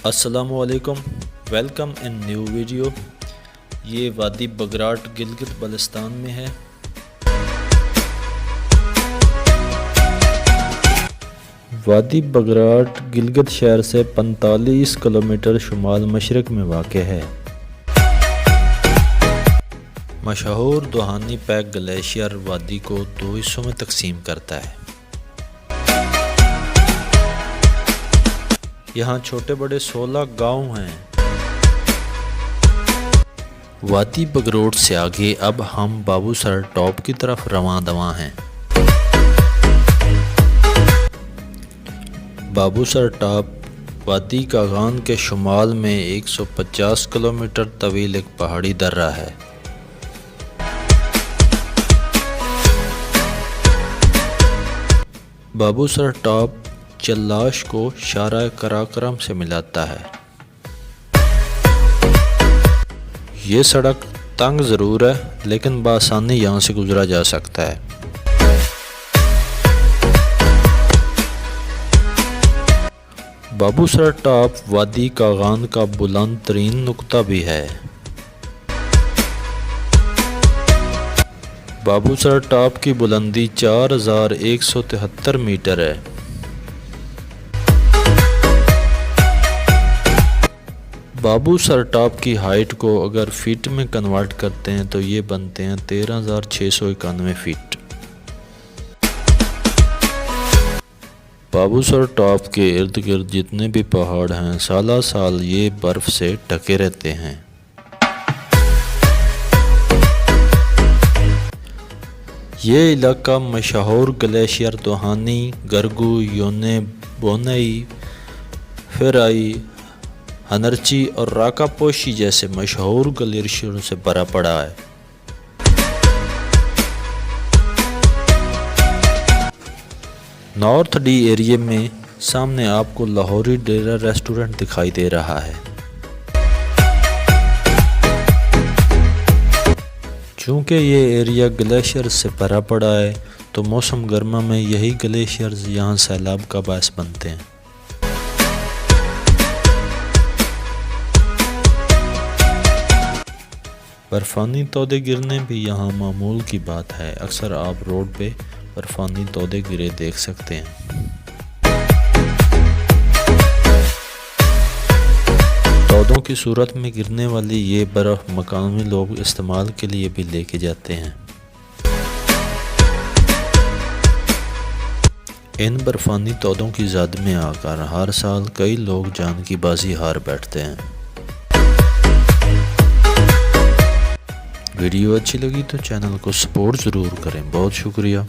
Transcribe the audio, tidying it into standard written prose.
السلام علیکم، welcome in new video. یہ وادی بگراٹ گلگت بلتستان میں ہے۔ وادی بگراٹ گلگت شہر سے 45 کلومیٹر شمال مشرق میں واقع ہے۔ مشہور دوحانی پیک گلیشیئر وادی کو 2 حصوں میں تقسیم کرتا ہے۔ یہاں چھوٹے بڑے 16 گاؤں ہیں۔ وادی بگروٹ سے آگے اب ہم بابو سر ٹاپ کی طرف رواں دواں ہیں۔ بابو سر ٹاپ وادی کاغان کے شمال میں 150 کلومیٹر طویل ایک پہاڑی درہ ہے۔ بابو سر ٹاپ چلاش کو شارع کراکرم سے ملاتا ہے۔ یہ سڑک تنگ ضرور ہے لیکن بآسانی یہاں سے گزرا جا سکتا ہے۔ بابو سر ٹاپ وادی کاغان کا بلند ترین نقطہ بھی ہے۔ بابو سر ٹاپ کی بلندی 4173 میٹر ہے۔ بابو سر ٹاپ کی ہائٹ کو اگر فٹ میں کنورٹ کرتے ہیں تو یہ بنتے ہیں 13,691 فٹ۔ بابو سر ٹاپ کے ارد گرد جتنے بھی پہاڑ ہیں سالہ سال یہ برف سے ڈھکے رہتے ہیں۔ یہ علاقہ مشہور گلیشیئر دوحانی، گرگو، یونے، بونئی، فیرائی، ہنرچی اور راکا پوشی جیسے مشہور گلیشیئروں سے بھرا پڑا ہے۔ نارتھ ڈی ایریے میں سامنے آپ کو لاہوری ڈیرا ریسٹورنٹ دکھائی دے رہا ہے۔ چونکہ یہ ایریا گلیشیئر سے بھرا پڑا ہے تو موسم گرما میں یہی گلیشیئرز یہاں سیلاب کا باعث بنتے ہیں۔ برفانی تودے گرنے بھی یہاں معمول کی بات ہے۔ اکثر آپ روڈ پہ برفانی تودے گرے دیکھ سکتے ہیں۔ تودوں کی صورت میں گرنے والی یہ برف مقامی لوگ استعمال کے لیے بھی لے کے جاتے ہیں۔ ان برفانی تودوں کی زد میں آ کر ہر سال کئی لوگ جان کی بازی ہار بیٹھتے ہیں۔ ویڈیو اچھی لگی تو چینل کو سپورٹ ضرور کریں۔ بہت شکریہ۔